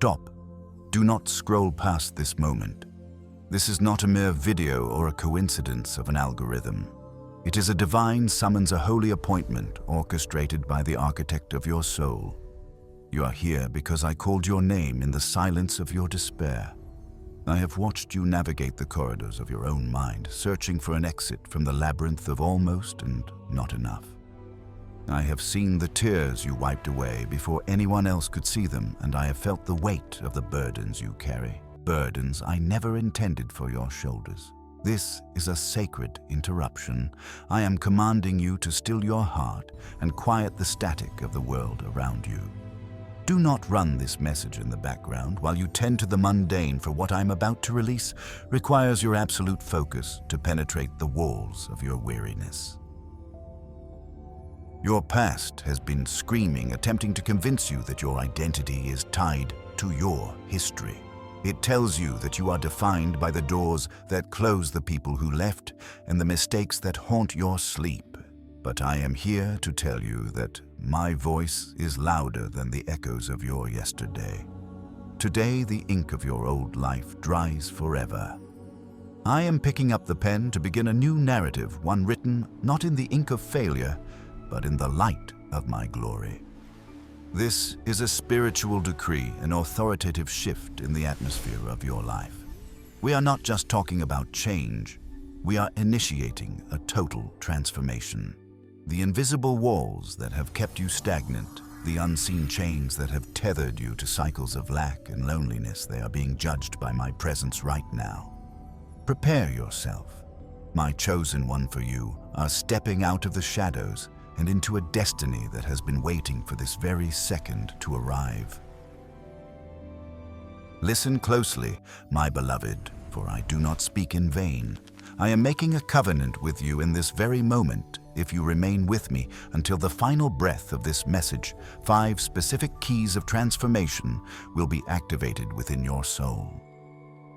Stop. Do not scroll past this moment. This is not a mere video or a coincidence of an algorithm. It is a divine summons, a holy appointment orchestrated by the architect of your soul. You are here because I called your name in the silence of your despair. I have watched you navigate the corridors of your own mind, searching for an exit from the labyrinth of almost and not enough. I have seen the tears you wiped away before anyone else could see them, and I have felt the weight of the burdens you carry. Burdens I never intended for your shoulders. This is a sacred interruption. I am commanding you to still your heart and quiet the static of the world around you. Do not run this message in the background while you tend to the mundane, for what I'm about to release requires your absolute focus to penetrate the walls of your weariness. Your past has been screaming, attempting to convince you that your identity is tied to your history. It tells you that you are defined by the doors that close the people who left and the mistakes that haunt your sleep. But I am here to tell you that my voice is louder than the echoes of your yesterday. Today, the ink of your old life dries forever. I am picking up the pen to begin a new narrative, one written not in the ink of failure, but in the light of my glory. This is a spiritual decree, an authoritative shift in the atmosphere of your life. We are not just talking about change, we are initiating a total transformation. The invisible walls that have kept you stagnant, the unseen chains that have tethered you to cycles of lack and loneliness, they are being judged by my presence right now. Prepare yourself. My chosen one for you are stepping out of the shadows and into a destiny that has been waiting for this very second to arrive. Listen closely, my beloved, for I do not speak in vain. I am making a covenant with you in this very moment. If you remain with me until the final breath of this message, 5 specific keys of transformation will be activated within your soul.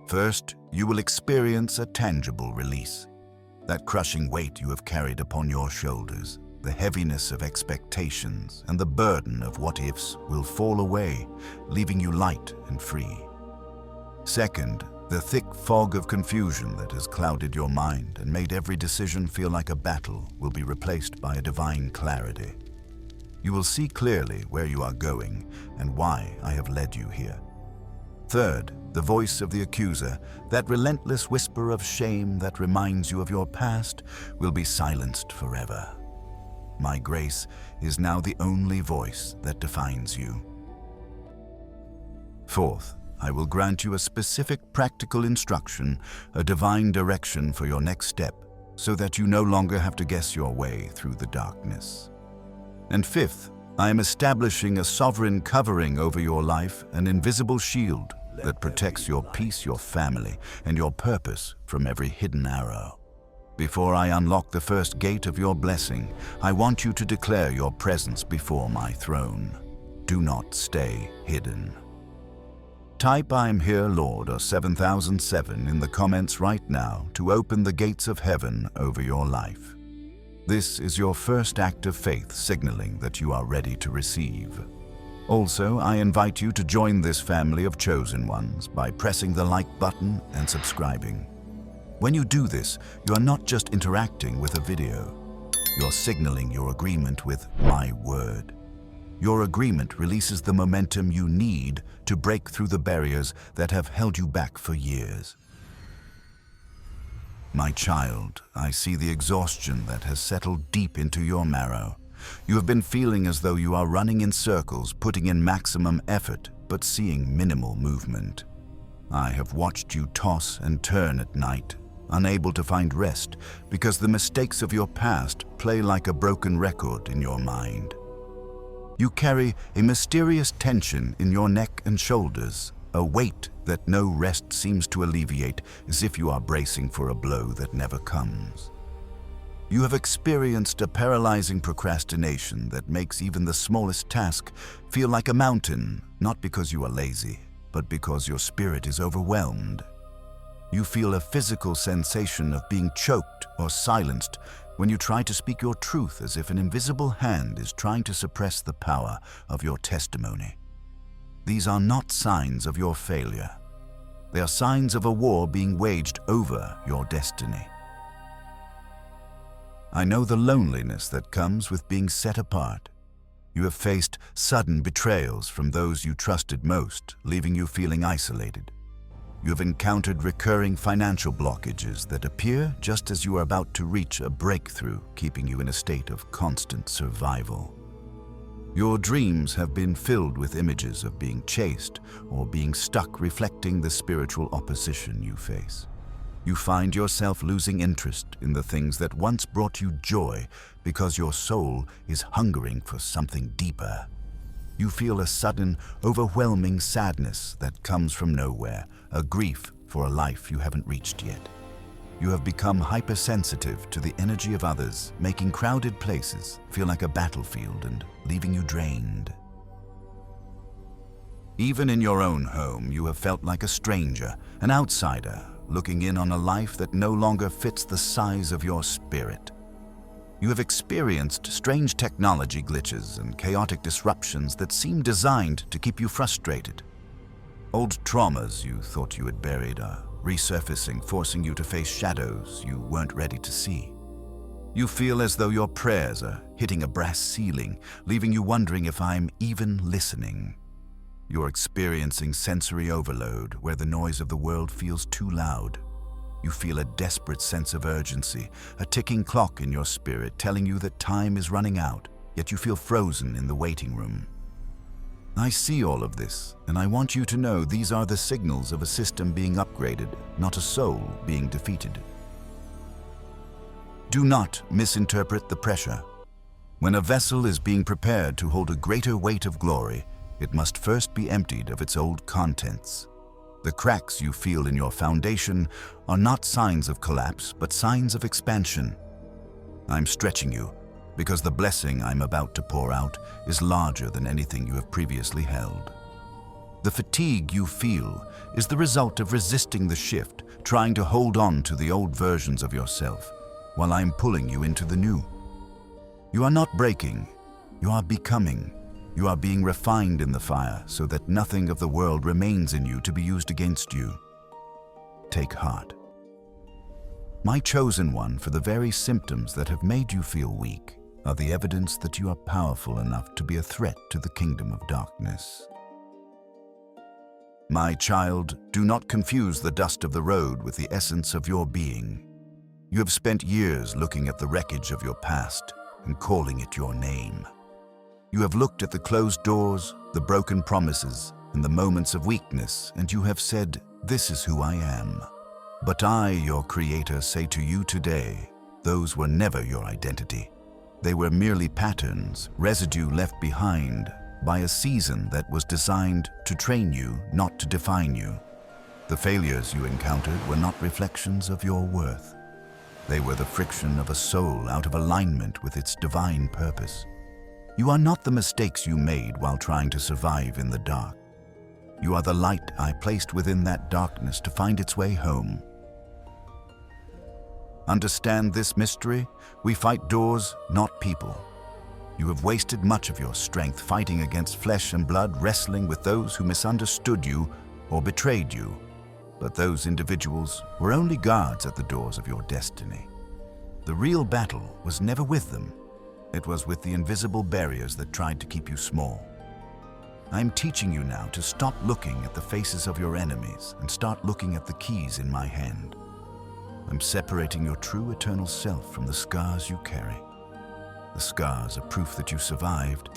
First, you will experience a tangible release. That crushing weight you have carried upon your shoulders, the heaviness of expectations and the burden of what-ifs will fall away, leaving you light and free. Second, the thick fog of confusion that has clouded your mind and made every decision feel like a battle will be replaced by a divine clarity. You will see clearly where you are going and why I have led you here. Third, the voice of the accuser, that relentless whisper of shame that reminds you of your past, will be silenced forever. My grace is now the only voice that defines you. Fourth, I will grant you a specific practical instruction, a divine direction for your next step, so that you no longer have to guess your way through the darkness. And fifth, I am establishing a sovereign covering over your life, an invisible shield that protects your peace, your family, and your purpose from every hidden arrow. Before I unlock the first gate of your blessing, I want you to declare your presence before my throne. Do not stay hidden. Type "I'm here, Lord" or 7007 in the comments right now to open the gates of heaven over your life. This is your first act of faith, signaling that you are ready to receive. Also, I invite you to join this family of chosen ones by pressing the like button and subscribing. When you do this, you are not just interacting with a video. You're signaling your agreement with my word. Your agreement releases the momentum you need to break through the barriers that have held you back for years. My child, I see the exhaustion that has settled deep into your marrow. You have been feeling as though you are running in circles, putting in maximum effort, but seeing minimal movement. I have watched you toss and turn at night, unable to find rest because the mistakes of your past play like a broken record in your mind. You carry a mysterious tension in your neck and shoulders, a weight that no rest seems to alleviate, as if you are bracing for a blow that never comes. You have experienced a paralyzing procrastination that makes even the smallest task feel like a mountain, not because you are lazy, but because your spirit is overwhelmed. You feel a physical sensation of being choked or silenced when you try to speak your truth, as if an invisible hand is trying to suppress the power of your testimony. these are not signs of your failure. They are signs of a war being waged over your destiny. I know the loneliness that comes with being set apart. You have faced sudden betrayals from those you trusted most, leaving you feeling isolated. You have encountered recurring financial blockages that appear just as you are about to reach a breakthrough, keeping you in a state of constant survival. Your dreams have been filled with images of being chased or being stuck, reflecting the spiritual opposition you face. You find yourself losing interest in the things that once brought you joy because your soul is hungering for something deeper. You feel a sudden, overwhelming sadness that comes from nowhere, a grief for a life you haven't reached yet. You have become hypersensitive to the energy of others, making crowded places feel like a battlefield and leaving you drained. Even in your own home, you have felt like a stranger, an outsider, looking in on a life that no longer fits the size of your spirit. You have experienced strange technology glitches and chaotic disruptions that seem designed to keep you frustrated. Old traumas you thought you had buried are resurfacing, forcing you to face shadows you weren't ready to see. You feel as though your prayers are hitting a brass ceiling, leaving you wondering if I'm even listening. You're experiencing sensory overload where the noise of the world feels too loud. You feel a desperate sense of urgency, a ticking clock in your spirit telling you that time is running out, yet you feel frozen in the waiting room. I see all of this, and I want you to know these are the signals of a system being upgraded, not a soul being defeated. Do not misinterpret the pressure. When a vessel is being prepared to hold a greater weight of glory, it must first be emptied of its old contents. The cracks you feel in your foundation are not signs of collapse, but signs of expansion. I'm stretching you, because the blessing I'm about to pour out is larger than anything you have previously held. The fatigue you feel is the result of resisting the shift, trying to hold on to the old versions of yourself, while I'm pulling you into the new. You are not breaking, you are becoming. You are being refined in the fire so that nothing of the world remains in you to be used against you. Take heart. My chosen one, for the very symptoms that have made you feel weak are the evidence that you are powerful enough to be a threat to the kingdom of darkness. My child, do not confuse the dust of the road with the essence of your being. You have spent years looking at the wreckage of your past and calling it your name. You have looked at the closed doors, the broken promises, and the moments of weakness, and you have said, "This is who I am." But I, your Creator, say to you today, those were never your identity. They were merely patterns, residue left behind by a season that was designed to train you, not to define you. The failures you encountered were not reflections of your worth. They were the friction of a soul out of alignment with its divine purpose. You are not the mistakes you made while trying to survive in the dark. You are the light I placed within that darkness to find its way home. Understand this mystery? We fight doors, not people. You have wasted much of your strength fighting against flesh and blood, wrestling with those who misunderstood you or betrayed you. But those individuals were only guards at the doors of your destiny. The real battle was never with them. It was with the invisible barriers that tried to keep you small. I'm teaching you now to stop looking at the faces of your enemies and start looking at the keys in my hand. I'm separating your true eternal self from the scars you carry. The scars are proof that you survived,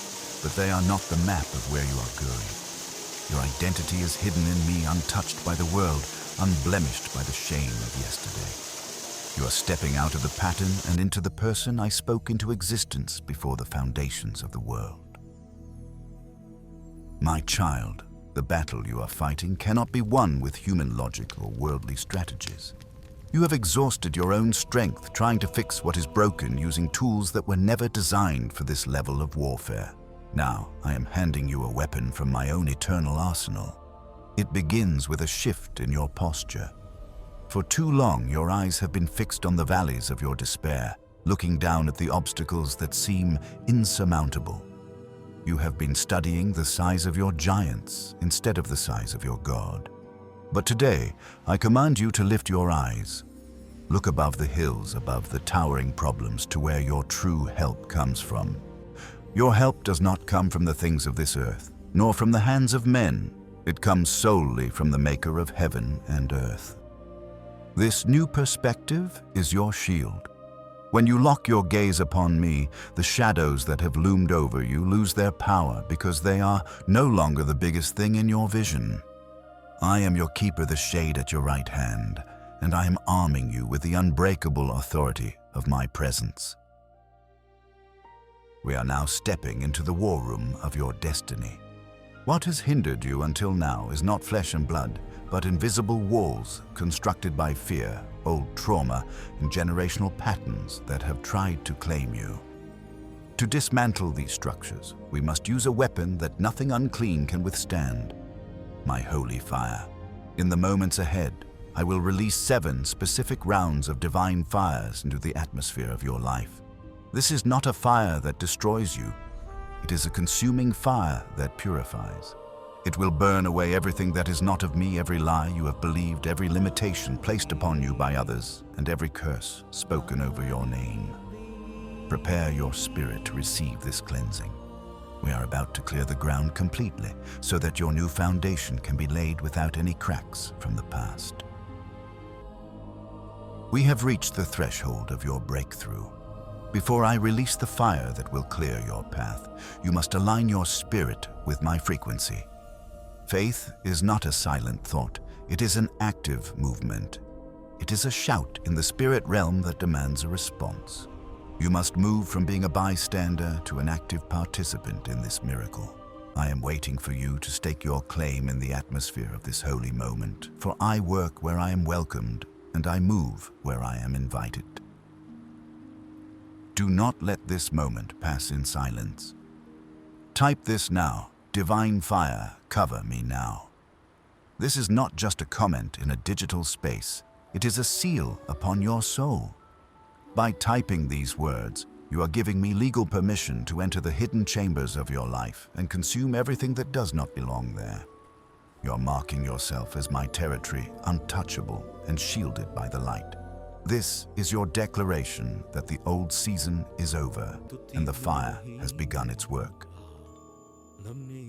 but they are not the map of where you are going. Your identity is hidden in me, untouched by the world, unblemished by the shame of yesterday. You are stepping out of the pattern and into the person I spoke into existence before the foundations of the world. My child, the battle you are fighting cannot be won with human logic or worldly strategies. You have exhausted your own strength trying to fix what is broken using tools that were never designed for this level of warfare. Now, I am handing you a weapon from my own eternal arsenal. It begins with a shift in your posture. For too long, your eyes have been fixed on the valleys of your despair, looking down at the obstacles that seem insurmountable. You have been studying the size of your giants instead of the size of your God. But today, I command you to lift your eyes. Look above the hills, above the towering problems, to where your true help comes from. Your help does not come from the things of this earth, nor from the hands of men. It comes solely from the Maker of heaven and earth. This new perspective is your shield. When you lock your gaze upon me, the shadows that have loomed over you lose their power because they are no longer the biggest thing in your vision. I am your keeper, the shade at your right hand, and I am arming you with the unbreakable authority of my presence. We are now stepping into the war room of your destiny. What has hindered you until now is not flesh and blood, but invisible walls constructed by fear, old trauma, and generational patterns that have tried to claim you. To dismantle these structures, we must use a weapon that nothing unclean can withstand: my holy fire. In the moments ahead, I will release 7 specific rounds of divine fires into the atmosphere of your life. This is not a fire that destroys you. It is a consuming fire that purifies. It will burn away everything that is not of me, every lie you have believed, every limitation placed upon you by others, and every curse spoken over your name. Prepare your spirit to receive this cleansing. We are about to clear the ground completely so that your new foundation can be laid without any cracks from the past. We have reached the threshold of your breakthrough. Before I release the fire that will clear your path, you must align your spirit with my frequency. Faith is not a silent thought. It is an active movement. It is a shout in the spirit realm that demands a response. You must move from being a bystander to an active participant in this miracle. I am waiting for you to stake your claim in the atmosphere of this holy moment, for I work where I am welcomed, and I move where I am invited. Do not let this moment pass in silence. Type this now: Divine fire, cover me now. This is not just a comment in a digital space. It is a seal upon your soul. By typing these words, you are giving me legal permission to enter the hidden chambers of your life and consume everything that does not belong there. You're marking yourself as my territory, untouchable and shielded by the light. This is your declaration that the old season is over and the fire has begun its work.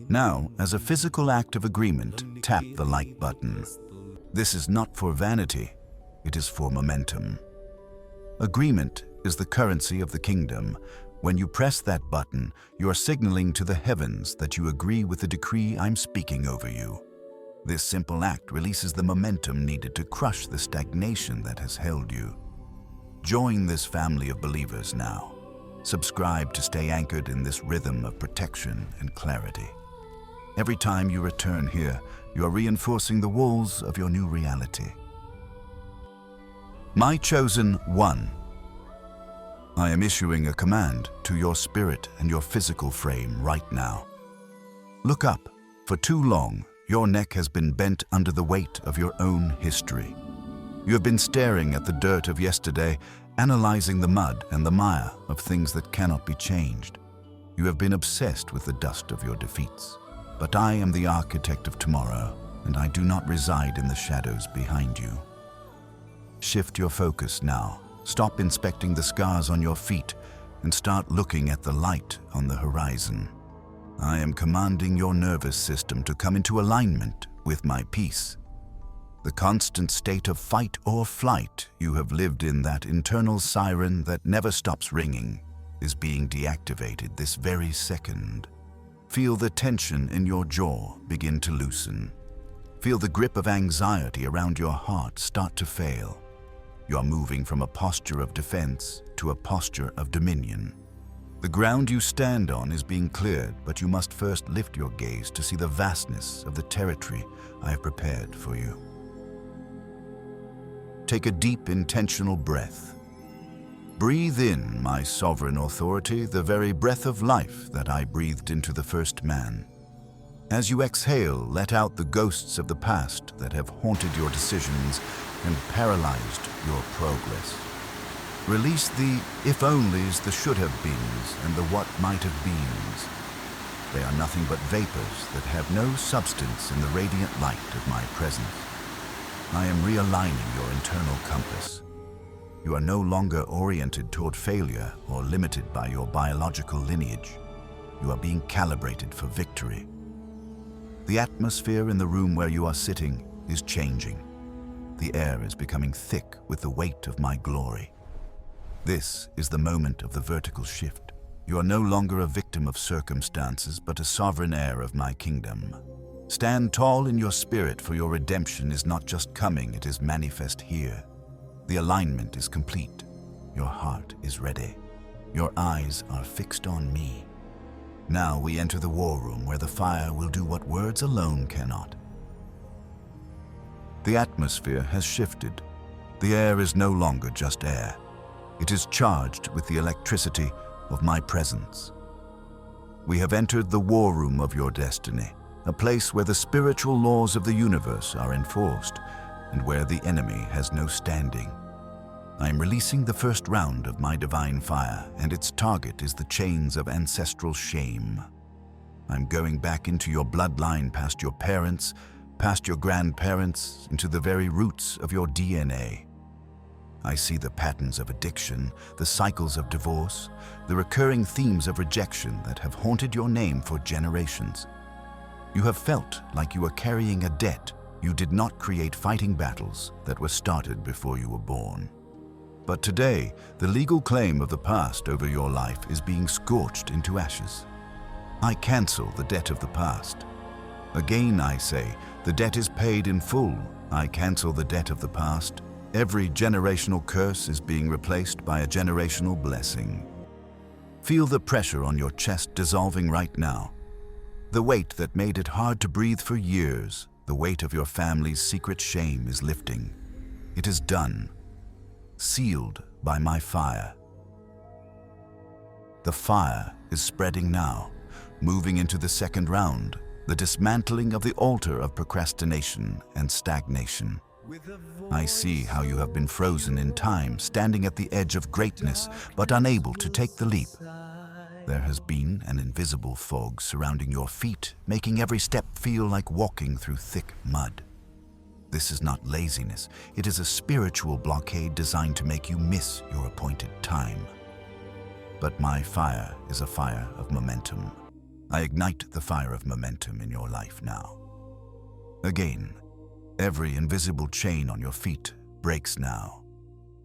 Now, as a physical act of agreement, tap the like button. This is not for vanity, it is for momentum. Agreement is the currency of the kingdom. When you press that button, you are signaling to the heavens that you agree with the decree I'm speaking over you. This simple act releases the momentum needed to crush the stagnation that has held you. Join this family of believers now. Subscribe to stay anchored in this rhythm of protection and clarity. Every time you return here, you are reinforcing the walls of your new reality. My chosen one, I am issuing a command to your spirit and your physical frame right now. Look up. For too long, your neck has been bent under the weight of your own history. You have been staring at the dirt of yesterday, analyzing the mud and the mire of things that cannot be changed. You have been obsessed with the dust of your defeats. But I am the architect of tomorrow, and I do not reside in the shadows behind you. Shift your focus now. Stop inspecting the scars on your feet and start looking at the light on the horizon. I am commanding your nervous system to come into alignment with my peace. The constant state of fight or flight you have lived in, that internal siren that never stops ringing, is being deactivated this very second. Feel the tension in your jaw begin to loosen. Feel the grip of anxiety around your heart start to fail. You are moving from a posture of defense to a posture of dominion. The ground you stand on is being cleared, but you must first lift your gaze to see the vastness of the territory I have prepared for you. Take a deep, intentional breath. Breathe in my sovereign authority, the very breath of life that I breathed into the first man. As you exhale, let out the ghosts of the past that have haunted your decisions and paralyzed your progress. Release the if-onlys, the should-have-beens, and the what-might-have-beens. They are nothing but vapors that have no substance in the radiant light of my presence. I am realigning your internal compass. You are no longer oriented toward failure or limited by your biological lineage. You are being calibrated for victory. The atmosphere in the room where you are sitting is changing. The air is becoming thick with the weight of my glory. This is the moment of the vertical shift. You are no longer a victim of circumstances, but a sovereign heir of my kingdom. Stand tall in your spirit, for your redemption is not just coming, it is manifest here. The alignment is complete. Your heart is ready. Your eyes are fixed on me. Now we enter the war room where the fire will do what words alone cannot. The atmosphere has shifted. The air is no longer just air. It is charged with the electricity of my presence. We have entered the war room of your destiny, a place where the spiritual laws of the universe are enforced and where the enemy has no standing. I am releasing the first round of my divine fire, and its target is the chains of ancestral shame. I'm going back into your bloodline, past your parents, past your grandparents, into the very roots of your DNA. I see the patterns of addiction, the cycles of divorce, the recurring themes of rejection that have haunted your name for generations. You have felt like you were carrying a debt. You did not create fighting battles that were started before you were born. But today, the legal claim of the past over your life is being scorched into ashes. I cancel the debt of the past. Again, I say, the debt is paid in full. I cancel the debt of the past. Every generational curse is being replaced by a generational blessing. Feel the pressure on your chest dissolving right now. The weight that made it hard to breathe for years, the weight of your family's secret shame is lifting. It is done, sealed by my fire. The fire is spreading now, moving into the second round, the dismantling of the altar of procrastination and stagnation. I see how you have been frozen in time, standing at the edge of greatness, but unable to take the leap. There has been an invisible fog surrounding your feet, making every step feel like walking through thick mud. This is not laziness. It is a spiritual blockade designed to make you miss your appointed time. But my fire is a fire of momentum. I ignite the fire of momentum in your life now. Again, every invisible chain on your feet breaks now.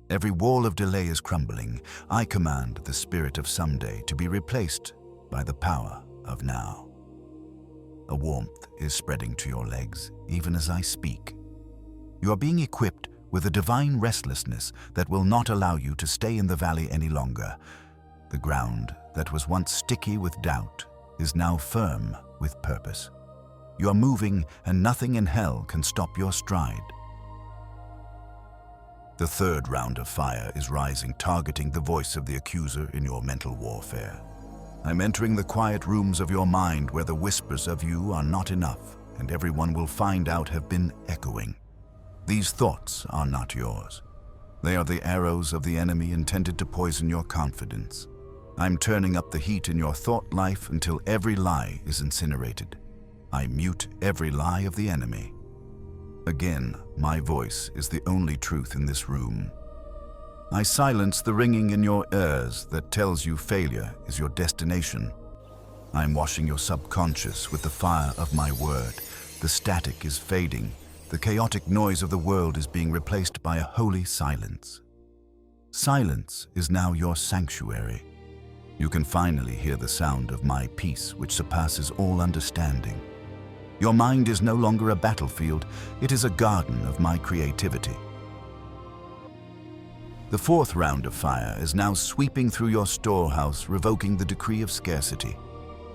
Every wall of delay is crumbling. I command the spirit of someday to be replaced by the power of now. A warmth is spreading to your legs, even as I speak. You are being equipped with a divine restlessness that will not allow you to stay in the valley any longer. The ground that was once sticky with doubt is now firm with purpose. You are moving, and nothing in hell can stop your stride. The third round of fire is rising, targeting the voice of the accuser in your mental warfare. I'm entering the quiet rooms of your mind where the whispers of you are not enough, and everyone will find out have been echoing. These thoughts are not yours. They are the arrows of the enemy intended to poison your confidence. I'm turning up the heat in your thought life until every lie is incinerated. I mute every lie of the enemy. Again, my voice is the only truth in this room. I silence the ringing in your ears that tells you failure is your destination. I'm washing your subconscious with the fire of my word. The static is fading. The chaotic noise of the world is being replaced by a holy silence. Silence is now your sanctuary. You can finally hear the sound of my peace, which surpasses all understanding. Your mind is no longer a battlefield, it is a garden of my creativity. The fourth round of fire is now sweeping through your storehouse, revoking the decree of scarcity.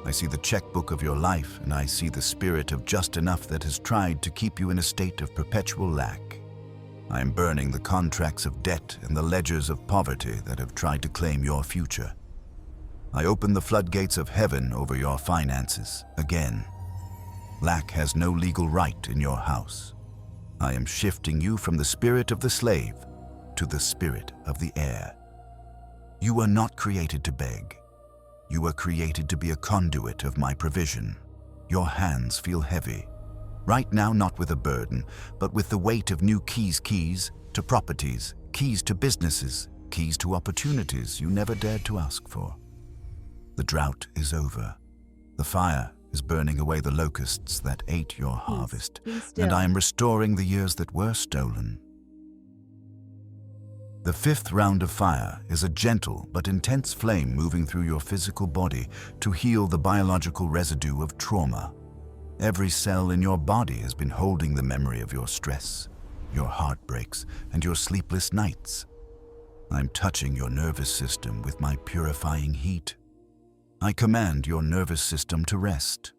I see the checkbook of your life, and I see the spirit of just enough that has tried to keep you in a state of perpetual lack. I am burning the contracts of debt and the ledgers of poverty that have tried to claim your future. I open the floodgates of heaven over your finances again. Lack has no legal right in your house. I am shifting you from the spirit of the slave to the spirit of the heir. You were not created to beg. You were created to be a conduit of my provision. Your hands feel heavy. Right now, not with a burden, but with the weight of new keys to properties, keys to businesses, keys to opportunities you never dared to ask for. The drought is over. The fire is burning away the locusts that ate your harvest, and I am restoring the years that were stolen. The fifth round of fire is a gentle but intense flame moving through your physical body to heal the biological residue of trauma. Every cell in your body has been holding the memory of your stress, your heartbreaks, and your sleepless nights. I'm touching your nervous system with my purifying heat. I command your nervous system to rest.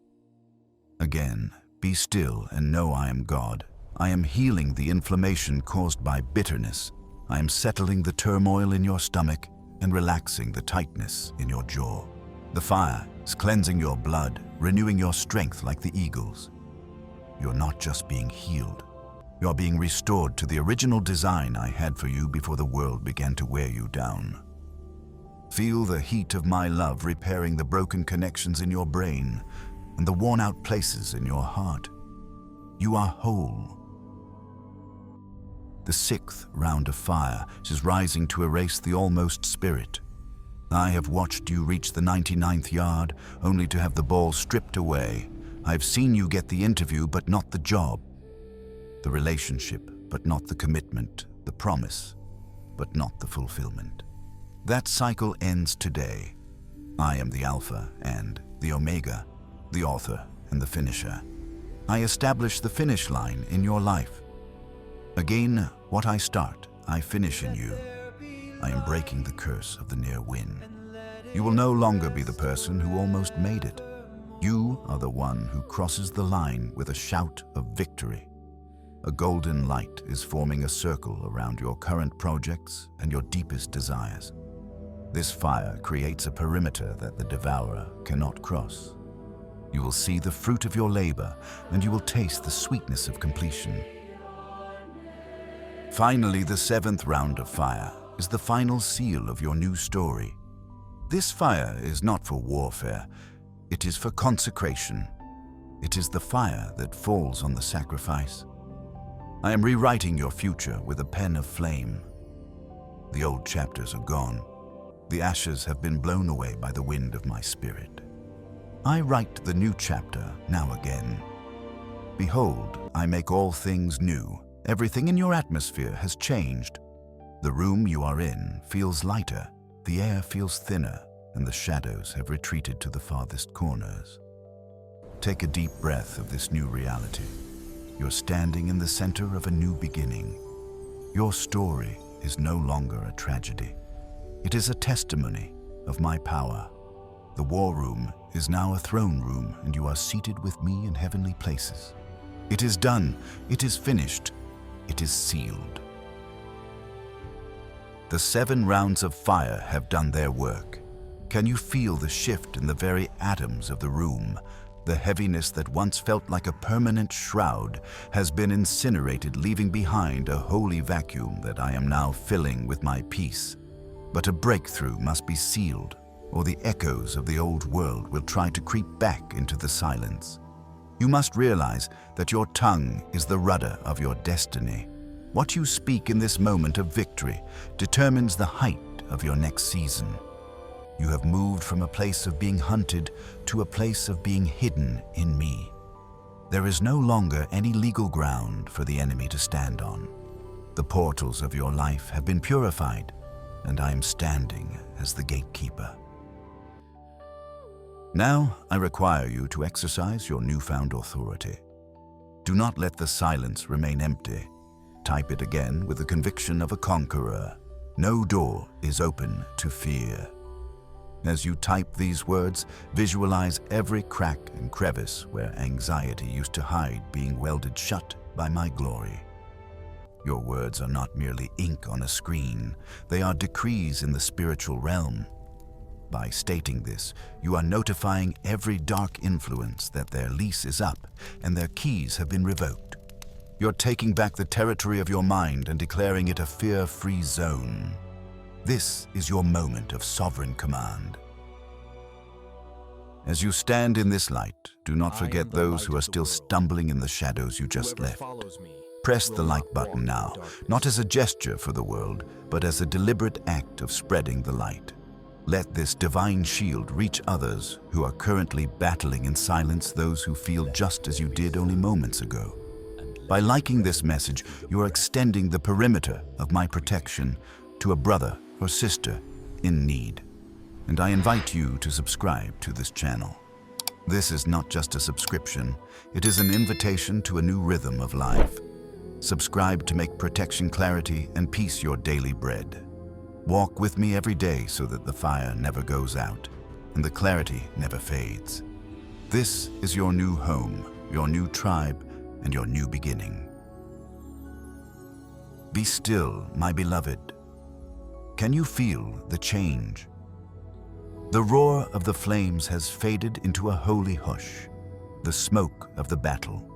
Again, be still and know I am God. I am healing the inflammation caused by bitterness. I am settling the turmoil in your stomach and relaxing the tightness in your jaw. The fire is cleansing your blood, renewing your strength like the eagles. You're not just being healed. You're being restored to the original design I had for you before the world began to wear you down. Feel the heat of my love repairing the broken connections in your brain and the worn-out places in your heart. You are whole. The sixth round of fire is rising to erase the almost spirit. I have watched you reach the 99th yard, only to have the ball stripped away. I've seen you get the interview, but not the job. The relationship, but not the commitment. The promise, but not the fulfillment. That cycle ends today. I am the Alpha and the Omega, the author and the finisher. I establish the finish line in your life. Again, what I start, I finish in you. I am breaking the curse of the near win. You will no longer be the person who almost made it. You are the one who crosses the line with a shout of victory. A golden light is forming a circle around your current projects and your deepest desires. This fire creates a perimeter that the devourer cannot cross. You will see the fruit of your labor, and you will taste the sweetness of completion. Finally, the seventh round of fire is the final seal of your new story. This fire is not for warfare, it is for consecration. It is the fire that falls on the sacrifice. I am rewriting your future with a pen of flame. The old chapters are gone. The ashes have been blown away by the wind of my spirit. I write the new chapter now again. Behold, I make all things new. Everything in your atmosphere has changed. The room you are in feels lighter, the air feels thinner, and the shadows have retreated to the farthest corners. Take a deep breath of this new reality. You're standing in the center of a new beginning. Your story is no longer a tragedy. It is a testimony of my power. The war room is now a throne room, and you are seated with me in heavenly places. It is done. It is finished. It is sealed. The 7 rounds of fire have done their work. Can you feel the shift in the very atoms of the room? The heaviness that once felt like a permanent shroud has been incinerated, leaving behind a holy vacuum that I am now filling with my peace. But a breakthrough must be sealed, or the echoes of the old world will try to creep back into the silence. You must realize that your tongue is the rudder of your destiny. What you speak in this moment of victory determines the height of your next season. You have moved from a place of being hunted to a place of being hidden in me. There is no longer any legal ground for the enemy to stand on. The portals of your life have been purified, and I am standing as the gatekeeper. Now, I require you to exercise your newfound authority. Do not let the silence remain empty. Type it again with the conviction of a conqueror. No door is open to fear. As you type these words, visualize every crack and crevice where anxiety used to hide being welded shut by my glory. Your words are not merely ink on a screen. They are decrees in the spiritual realm. By stating this, you are notifying every dark influence that their lease is up and their keys have been revoked. You're taking back the territory of your mind and declaring it a fear-free zone. This is your moment of sovereign command. As you stand in this light, do not forget those who are still stumbling in the shadows you just left. Press the like button now, not as a gesture for the world, but as a deliberate act of spreading the light. Let this divine shield reach others who are currently battling in silence, those who feel just as you did only moments ago. By liking this message, you are extending the perimeter of my protection to a brother or sister in need. And I invite you to subscribe to this channel. This is not just a subscription, it is an invitation to a new rhythm of life. Subscribe to make protection, clarity, and peace your daily bread. Walk with me every day so that the fire never goes out and the clarity never fades. This is your new home, your new tribe, and your new beginning. Be still, my beloved. Can you feel the change? The roar of the flames has faded into a holy hush, the smoke of the battle.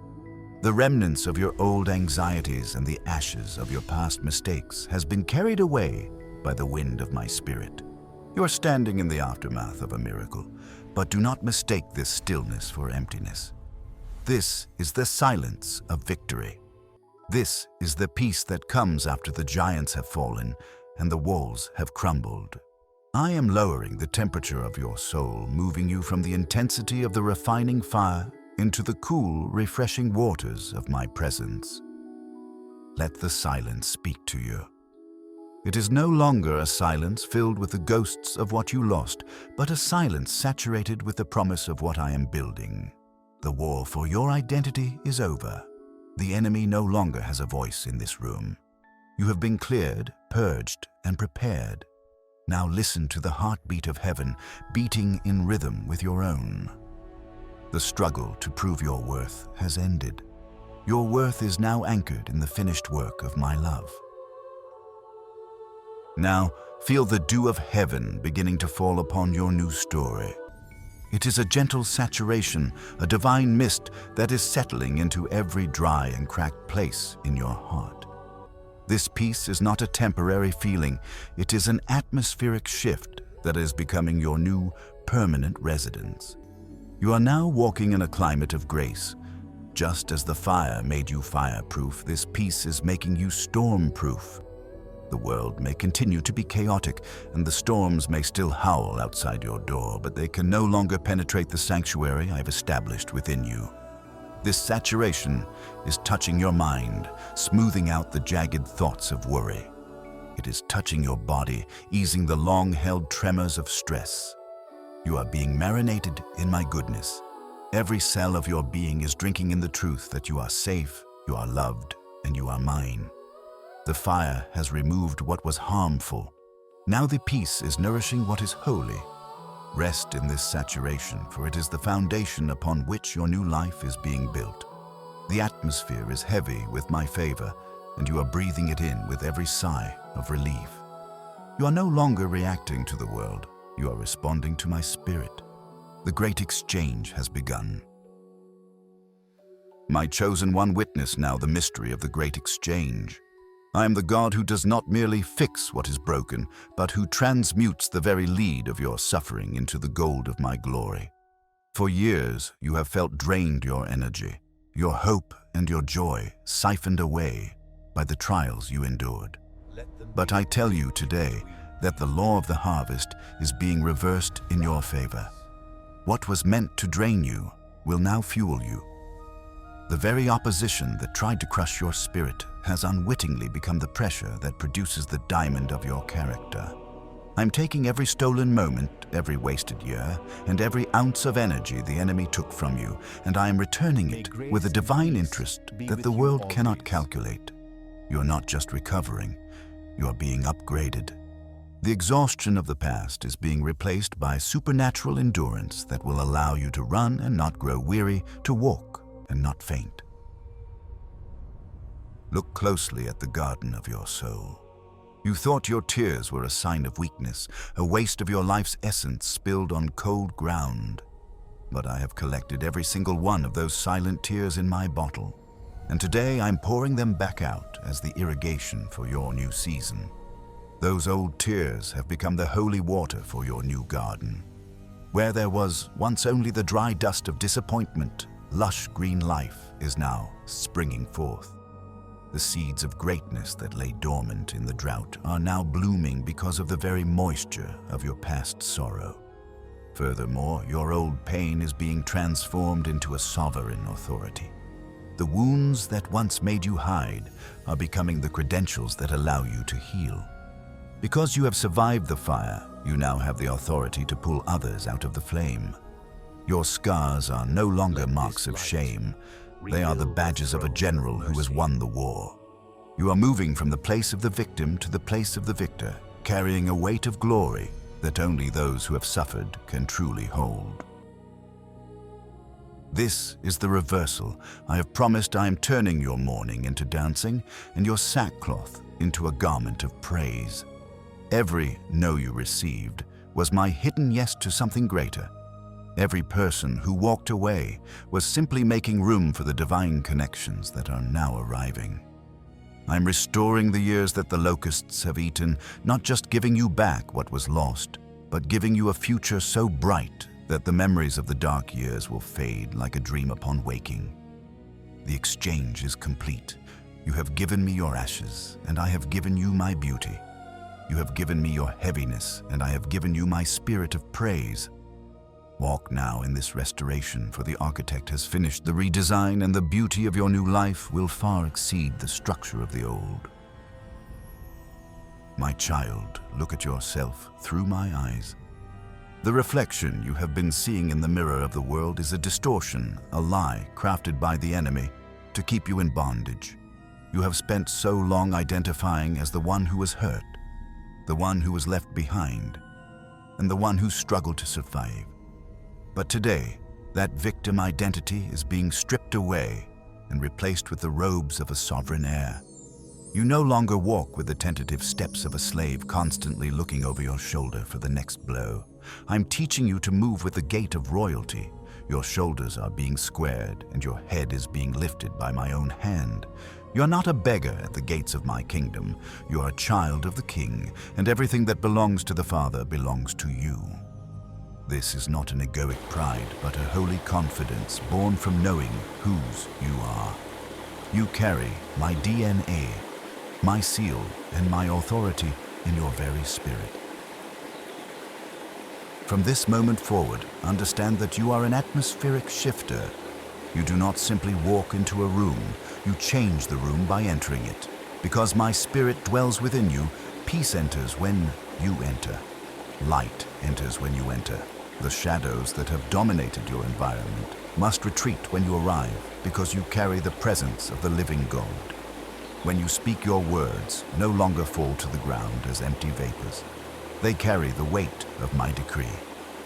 The remnants of your old anxieties and the ashes of your past mistakes has been carried away by the wind of my spirit. You are standing in the aftermath of a miracle, but do not mistake this stillness for emptiness. This is the silence of victory. This is the peace that comes after the giants have fallen and the walls have crumbled. I am lowering the temperature of your soul, moving you from the intensity of the refining fire into the cool, refreshing waters of my presence. Let the silence speak to you. It is no longer a silence filled with the ghosts of what you lost, but a silence saturated with the promise of what I am building. The war for your identity is over. The enemy no longer has a voice in this room. You have been cleared, purged, and prepared. Now listen to the heartbeat of heaven, beating in rhythm with your own. The struggle to prove your worth has ended. Your worth is now anchored in the finished work of my love. Now, feel the dew of heaven beginning to fall upon your new story. It is a gentle saturation, a divine mist that is settling into every dry and cracked place in your heart. This peace is not a temporary feeling, it is an atmospheric shift that is becoming your new permanent residence. You are now walking in a climate of grace. Just as the fire made you fireproof, this peace is making you stormproof. The world may continue to be chaotic, and the storms may still howl outside your door, but they can no longer penetrate the sanctuary I've established within you. This saturation is touching your mind, smoothing out the jagged thoughts of worry. It is touching your body, easing the long-held tremors of stress. You are being marinated in my goodness. Every cell of your being is drinking in the truth that you are safe, you are loved, and you are mine. The fire has removed what was harmful. Now the peace is nourishing what is holy. Rest in this saturation, for it is the foundation upon which your new life is being built. The atmosphere is heavy with my favor, and you are breathing it in with every sigh of relief. You are no longer reacting to the world, you are responding to my spirit. The great exchange has begun. My chosen one, witness now the mystery of the great exchange. I am the God who does not merely fix what is broken, but who transmutes the very lead of your suffering into the gold of my glory. For years, you have felt drained your energy, your hope and your joy siphoned away by the trials you endured. But I tell you today that the law of the harvest is being reversed in your favor. What was meant to drain you will now fuel you. The very opposition that tried to crush your spirit has unwittingly become the pressure that produces the diamond of your character. I'm taking every stolen moment, every wasted year, and every ounce of energy the enemy took from you, and I am returning it with a divine interest that the world cannot calculate. You are not just recovering, you are being upgraded. The exhaustion of the past is being replaced by supernatural endurance that will allow you to run and not grow weary, to walk and not faint. Look closely at the garden of your soul. You thought your tears were a sign of weakness, a waste of your life's essence spilled on cold ground. But I have collected every single one of those silent tears in my bottle, and today I'm pouring them back out as the irrigation for your new season. Those old tears have become the holy water for your new garden. Where there was once only the dry dust of disappointment, lush green life is now springing forth. The seeds of greatness that lay dormant in the drought are now blooming because of the very moisture of your past sorrow. Furthermore, your old pain is being transformed into a sovereign authority. The wounds that once made you hide are becoming the credentials that allow you to heal. Because you have survived the fire, you now have the authority to pull others out of the flame. Your scars are no longer marks of shame. They are the badges of a general who has won the war. You are moving from the place of the victim to the place of the victor, carrying a weight of glory that only those who have suffered can truly hold. This is the reversal. I have promised I am turning your mourning into dancing and your sackcloth into a garment of praise. Every no you received was my hidden yes to something greater. Every person who walked away was simply making room for the divine connections that are now arriving. I'm restoring the years that the locusts have eaten, not just giving you back what was lost, but giving you a future so bright that the memories of the dark years will fade like a dream upon waking. The exchange is complete. You have given me your ashes, and I have given you my beauty. You have given me your heaviness, and I have given you my spirit of praise. Walk now in this restoration, for the architect has finished the redesign, and the beauty of your new life will far exceed the structure of the old. My child, look at yourself through my eyes. The reflection you have been seeing in the mirror of the world is a distortion, a lie crafted by the enemy to keep you in bondage. You have spent so long identifying as the one who was hurt, the one who was left behind, and the one who struggled to survive. But today, that victim identity is being stripped away and replaced with the robes of a sovereign heir. You no longer walk with the tentative steps of a slave constantly looking over your shoulder for the next blow. I'm teaching you to move with the gait of royalty. Your shoulders are being squared and your head is being lifted by my own hand. You are not a beggar at the gates of my kingdom. You are a child of the king, and everything that belongs to the Father belongs to you. This is not an egoic pride, but a holy confidence born from knowing whose you are. You carry my DNA, my seal, and my authority in your very spirit. From this moment forward, understand that you are an atmospheric shifter. You do not simply walk into a room, you change the room by entering it. Because my spirit dwells within you, peace enters when you enter. Light enters when you enter. The shadows that have dominated your environment must retreat when you arrive, because you carry the presence of the living God. When you speak, your words no longer fall to the ground as empty vapors. They carry the weight of my decree.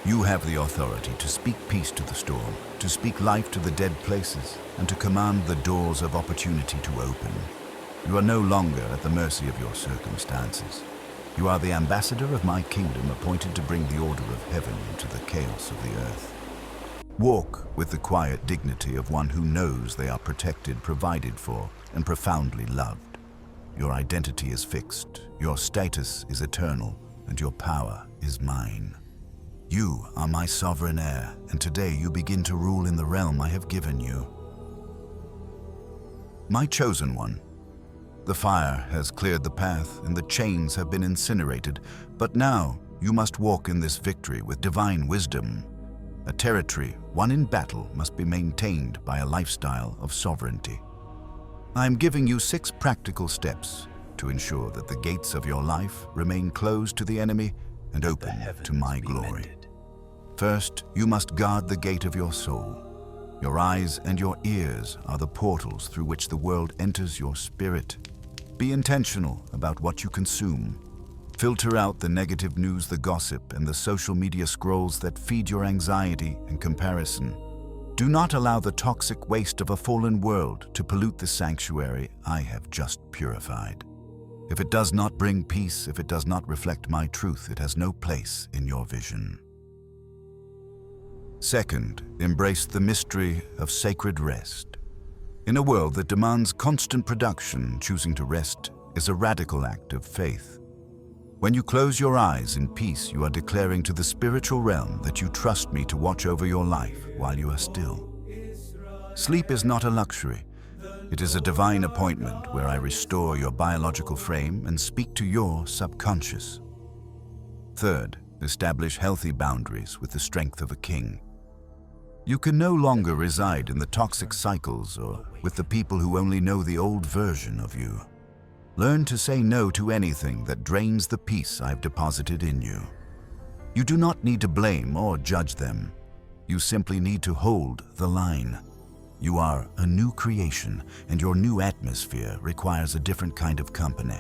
You have the authority to speak peace to the storm, to speak life to the dead places, and to command the doors of opportunity to open. You are no longer at the mercy of your circumstances. You are the ambassador of my kingdom, appointed to bring the order of heaven into the chaos of the earth. Walk with the quiet dignity of one who knows they are protected, provided for, and profoundly loved. Your identity is fixed, your status is eternal, and your power is mine. You are my sovereign heir, and today you begin to rule in the realm I have given you. My chosen one. The fire has cleared the path and the chains have been incinerated, but now you must walk in this victory with divine wisdom. A territory won in battle must be maintained by a lifestyle of sovereignty. I am giving you 6 practical steps to ensure that the gates of your life remain closed to the enemy and open to my glory. First, you must guard the gate of your soul. Your eyes and your ears are the portals through which the world enters your spirit. Be intentional about what you consume. Filter out the negative news, the gossip, and the social media scrolls that feed your anxiety and comparison. Do not allow the toxic waste of a fallen world to pollute the sanctuary I have just purified. If it does not bring peace, if it does not reflect my truth, it has no place in your vision. Second, embrace the mystery of sacred rest. In a world that demands constant production, choosing to rest is a radical act of faith. When you close your eyes in peace, you are declaring to the spiritual realm that you trust me to watch over your life while you are still. Sleep is not a luxury. It is a divine appointment where I restore your biological frame and speak to your subconscious. Third, establish healthy boundaries with the strength of a king. You can no longer reside in the toxic cycles or with the people who only know the old version of you. Learn to say no to anything that drains the peace I've deposited in you. You do not need to blame or judge them. You simply need to hold the line. You are a new creation, and your new atmosphere requires a different kind of company.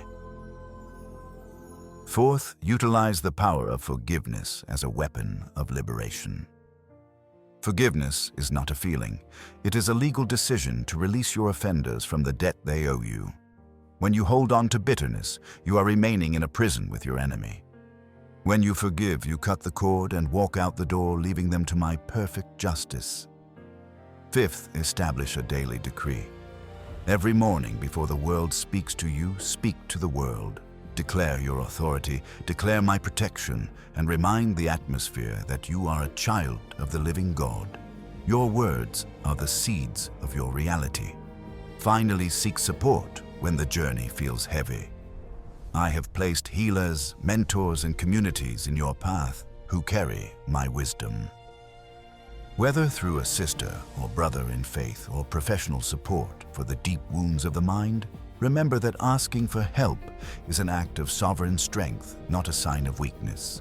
Fourth, utilize the power of forgiveness as a weapon of liberation. Forgiveness is not a feeling. It is a legal decision to release your offenders from the debt they owe you. When you hold on to bitterness, you are remaining in a prison with your enemy. When you forgive, you cut the cord and walk out the door, leaving them to my perfect justice. Fifth, establish a daily decree. Every morning before the world speaks to you, speak to the world. Declare your authority, declare my protection, and remind the atmosphere that you are a child of the living God. Your words are the seeds of your reality. Finally, seek support when the journey feels heavy. I have placed healers, mentors, and communities in your path who carry my wisdom. Whether through a sister or brother in faith or professional support for the deep wounds of the mind, remember that asking for help is an act of sovereign strength, not a sign of weakness.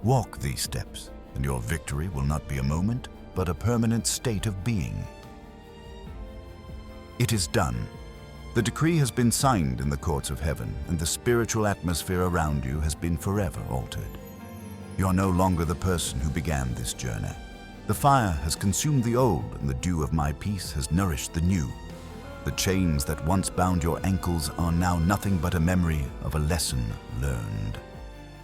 Walk these steps, and your victory will not be a moment, but a permanent state of being. It is done. The decree has been signed in the courts of heaven, and the spiritual atmosphere around you has been forever altered. You are no longer the person who began this journey. The fire has consumed the old, and the dew of my peace has nourished the new. The chains that once bound your ankles are now nothing but a memory of a lesson learned.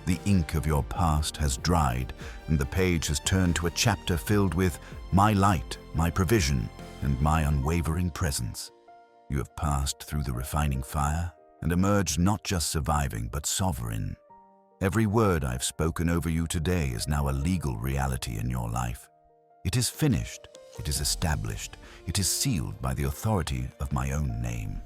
The ink of your past has dried, and the page has turned to a chapter filled with my light, my provision, and my unwavering presence. You have passed through the refining fire and emerged not just surviving, but sovereign. Every word I've spoken over you today is now a legal reality in your life. It is finished, it is established, it is sealed by the authority of my own name.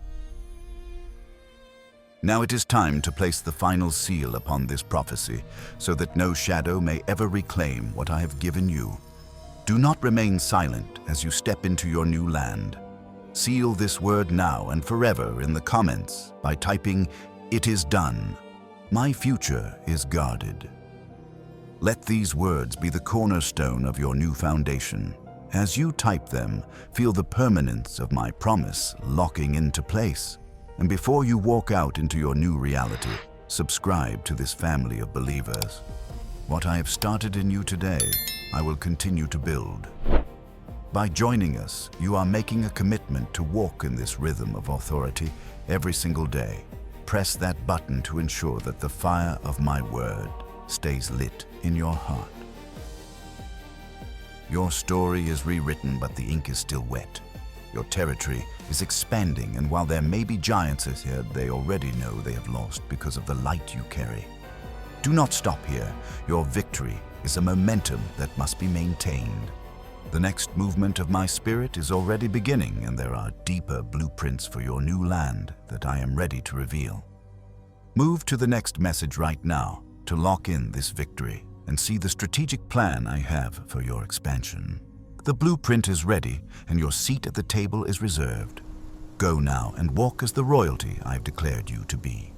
Now it is time to place the final seal upon this prophecy, so that no shadow may ever reclaim what I have given you. Do not remain silent as you step into your new land. Seal this word now and forever in the comments by typing, "It is done. My future is guarded." Let these words be the cornerstone of your new foundation. As you type them, feel the permanence of my promise locking into place. And before you walk out into your new reality, subscribe to this family of believers. What I have started in you today, I will continue to build. By joining us, you are making a commitment to walk in this rhythm of authority every single day. Press that button to ensure that the fire of my word stays lit in your heart. Your story is rewritten, but the ink is still wet. Your territory is expanding, and while there may be giants ahead, they already know they have lost because of the light you carry. Do not stop here. Your victory is a momentum that must be maintained. The next movement of my spirit is already beginning, and there are deeper blueprints for your new land that I am ready to reveal. Move to the next message right now to lock in this victory and see the strategic plan I have for your expansion. The blueprint is ready, and your seat at the table is reserved. Go now and walk as the royalty I've declared you to be.